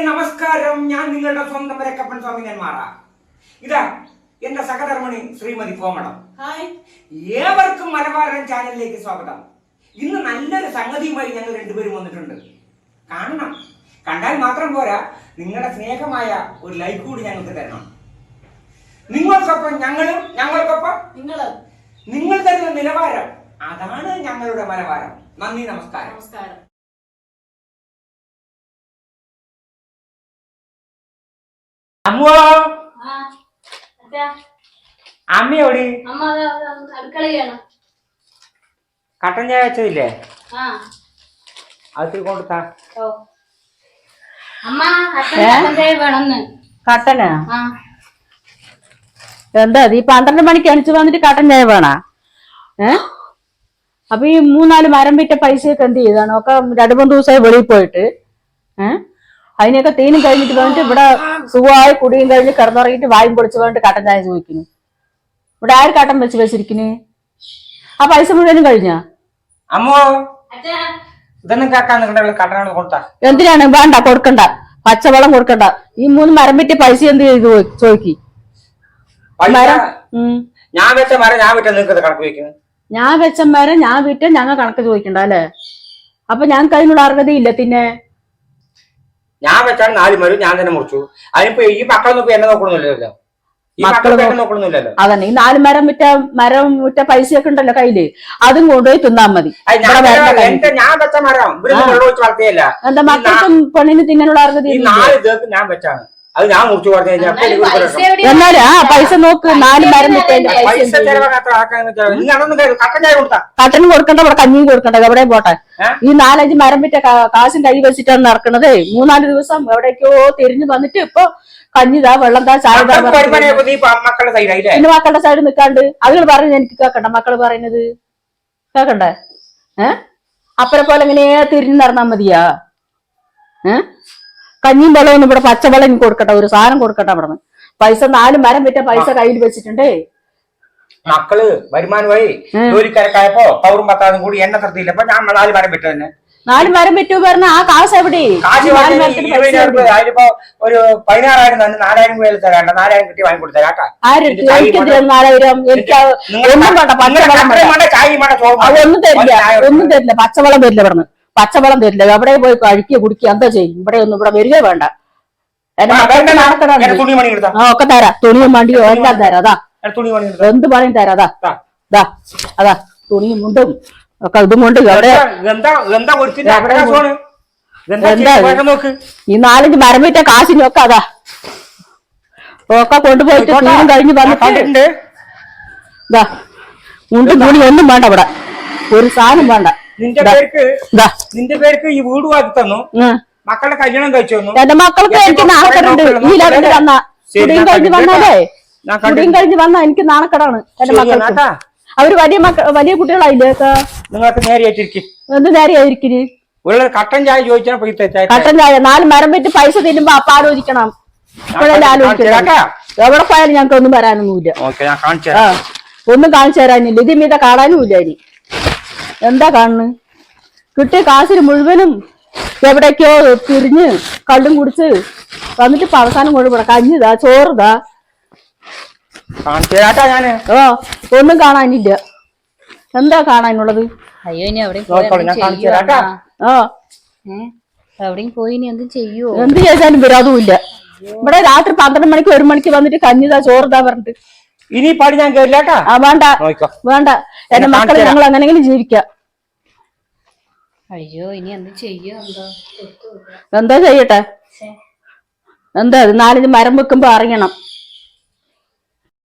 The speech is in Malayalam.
നമസ്കാരം. ഞാൻ നിങ്ങളുടെ സ്വന്തം വരക്കപ്പൻ സ്വാമി നെന്മാറ. ഇതാ എന്റെ സഹധർമ്മിണി ശ്രീമതി കോമളം. ഏവർക്കും മലബാരൻ ചാനലിലേക്ക് സ്വാഗതം. ഇന്ന് നല്ലൊരു സംഗതിയുമായി ഞങ്ങൾ രണ്ടുപേരും വന്നിട്ടുണ്ട്. കാണണം. കണ്ടാൽ മാത്രം പോരാ, നിങ്ങളുടെ സ്നേഹമായ ഒരു ലൈക്ക് കൂടി ഞങ്ങൾക്ക് തരണം. നിങ്ങൾക്കൊപ്പം ഞങ്ങളും, ഞങ്ങൾക്കൊപ്പം നിങ്ങളും. നിങ്ങൾ തരുന്ന നിലവാരം, അതാണ് ഞങ്ങളുടെ മലബാരം. നന്ദി, നമസ്കാരം. അമ്മോ, അമ്മയോടി കട്ടൻ ചായ വെച്ചതില്ലേ, അത് കൊണ്ടുത്താ. കട്ടനാ? എന്താ ഈ 12 മണിക്ക് അണിച്ചു വന്നിട്ട് കട്ടൻ ചായ വേണ? അപ്പൊ ഈ 3-4 മരം വിറ്റ പൈസയൊക്കെ എന്ത് ചെയ്താണ്? ഒക്കെ 2-3 ദിവസമായി വെളിയിൽ പോയിട്ട് അതിനൊക്കെ തീനും കഴിഞ്ഞിട്ട് വന്നിട്ട് ഇവിടെ സുഖമായി കുടിയും കഴിഞ്ഞ് കിടന്നുറങ്ങിയിട്ട് വായും പൊളിച്ച് വന്നിട്ട് കട്ടൻ ചായ ചോദിക്കുന്നു. ഇവിടെ ആര് കട്ടൻ വെച്ചിരിക്കുന്നു? ആ പൈസ മുഴുവനും കഴിഞ്ഞാ? അമ്മോ, എന്തിനാണ്? വേണ്ട, കൊടുക്കണ്ട. പച്ചവെള്ളം കൊടുക്കണ്ട. ഈ 3 മരം വിറ്റ പൈസ എന്ത് ചെയ്തു ചോദിക്കി? ഞാൻ വെച്ച മരം ഞാൻ വിറ്റ ഞങ്ങൾ കണക്ക് ചോദിക്കണ്ട അല്ലേ? അപ്പൊ ഞങ്ങൾക്ക് അതിനുള്ള അർഹതയില്ല. പിന്നെ ഞാൻ വെച്ചാൽ 4 മരം ഞാൻ തന്നെ മുറിച്ചു. അതിനിപ്പോ ഈ മക്കളൊന്നും എന്നെ നോക്കണമെന്നില്ലല്ലോ. അതന്നെ, ഈ 4 മരം വിറ്റ പൈസയൊക്കെ ഉണ്ടല്ലോ കയ്യില്, അതും കൊണ്ടുപോയി തിന്നാ മതി. എന്താ മക്കൾക്കും പെണ്ണിന് തിന്നാനുള്ള അർഹത? ഞാൻ വെച്ചാണ് അത് ഞാൻ മുറിച്ചു പറഞ്ഞു കഴിഞ്ഞാൽ എന്നാലും ആ പൈസ നോക്ക്. 4 മരം വിറ്റതിന്റെ കട്ടനും കൊടുക്കണ്ട, ഇവിടെ കഞ്ഞിയും കൊടുക്കണ്ട, എവിടെ പോട്ടെ. ഈ 4-5 മരം വിറ്റ കാശും കൈ വെച്ചിട്ടാണ് നടക്കണത്. 3-4 ദിവസം എവിടേക്കോ തിരിഞ്ഞു വന്നിട്ട് ഇപ്പൊ കഞ്ഞിതാ, വെള്ളം താ, ചായ താ. പിന്നെ മക്കളുടെ സൈഡ് നിൽക്കാണ്ട് അതുകൾ പറഞ്ഞു എനിക്ക് കേക്കണ്ട. മക്കള് പറയുന്നത് കേക്കണ്ടേ? അപ്പനെ പോലെ എങ്ങനെ തിരിഞ്ഞു നടന്നാ മതിയാ? കഞ്ഞിയും വെള്ളമൊന്നും ഇവിടെ പച്ചവെള്ളം കൊടുക്കട്ടെ, ഒരു സാധനം കൊടുക്കട്ടെ. അവിടെ പൈസ 4 മരം വിറ്റ പൈസ കയ്യിൽ വെച്ചിട്ടുണ്ടേ. മക്കള് വരുമാനമായി ജോലിക്കാരക്കായപ്പോ പൗറും പത്താതും കൂടി എണ്ണ നിർത്തിയില്ലപ്പോ ഞാൻ 4 മരം വിറ്റു തന്നെ. 4 മരം വിറ്റു പറഞ്ഞ ആ കാശ് എവിടെ? അതിലിപ്പോ ഒരു 16,000 തന്നെ 4,000 രൂപയിൽ തരാണ്ട. 4,000 കിട്ടി വാങ്ങി കൊടുത്തരാ. 4,000 എനിക്ക് ഒന്നും തരില്ല. പച്ചവെള്ളം തരില്ല. ഇവിടുന്ന് പച്ചവെള്ളം തരില്ല. എവിടെ പോയി കഴിക്കുക കുടിക്കുക എന്താ ചെയ്യും? ഇവിടെ വരിക വേണ്ട. എന്റെ മക്കളുടെ ഒക്കെ തരാം. തുണിയും വണ്ടിയോ എല്ലാം തരാം. അതാ എന്ത് പണിയും തരാം. അതാ തുണിയും മുണ്ടും ഒക്കെ ഇതും കൊണ്ട് എവിടെ ഈ 4-5 മരം വിറ്റ കാശിനൊക്കെ അതാ ഒക്കെ കൊണ്ടുപോയിട്ട് തുണിയും കഴിഞ്ഞ് വന്നിട്ടുണ്ട്. മുണ്ടും തുണി ഒന്നും വേണ്ട. ഇവിടെ ഒരു സാധനം വേണ്ട. നിന്റെ പേർക്ക് ഈ വീട് വാങ്ങി തന്നു, മക്കളുടെ കല്യാണം കഴിച്ചു തന്നു. എന്റെ മക്കൾക്ക് എനിക്ക് നാണക്കേടുണ്ട്. ഈ ലെവലിൽ വന്ന കുടിയും കഴിഞ്ഞ് വന്നാലേ, കുടിയും കഴിഞ്ഞ് വന്നാ എനിക്ക് നാണക്കേടാണ്. എന്റെ മക്കൾക്ക് അവര് വലിയ കുട്ടികളായില്ലേ? നിങ്ങൾക്ക് നേരെയായിട്ടിരിക്കും. എന്ത് നേരെയായിരിക്കും? കട്ടൻ ചായ ചോദിച്ചാൽ കട്ടൻ ചായ 4 മരം വെച്ച് പൈസ തരുമ്പോ അപ്പൊ ആലോചിക്കണം. ഇപ്പോഴെല്ലാം ആലോചിക്കണം. എവിടെ പോയാലും ഞങ്ങൾക്ക് ഒന്നും വരാനൊന്നുമില്ല. ഒന്നും കാണിച്ചു തരാനില്ല. ഇത് മീത കാണാനും ഇല്ല. ഇനി എന്താ കാണുന്നു? കിട്ടിയ കാശിന് മുഴുവനും എവിടേക്കോ തിരിഞ്ഞ് കള്ളും കുടിച്ച് വന്നിട്ട് ഇപ്പൊ അവസാനം കൊണ്ടുപോടാ. കഞ്ഞിതാ, ചോറുതാ. ഒന്നും കാണാനില്ല. എന്താ കാണാനുള്ളത്? അയ്യോ, ഇനി എവിടെയും പോയി എന്തും ചെയ്യോ? എന്ത് ചെയ്താലും വിരോധമില്ല. ഇവിടെ രാത്രി 12 മണിക്ക് 1 മണിക്ക് വന്നിട്ട് കഞ്ഞിതാ, ചോറുതാ പറഞ്ഞിട്ട് ഇനി പാടി ഞാൻ കേറില്ലാട്ടാ. വേണ്ട വേണ്ട. എന്റെ മക്കളെ ഞങ്ങൾ അങ്ങനെങ്കിലും ജീവിക്കാം. അയ്യോ, ഇനി എന്ത് ചെയ്യോ? എന്താ ചെയ്യട്ടെ? എന്താ 4-5 മരം വെക്കുമ്പോ അറിയണം.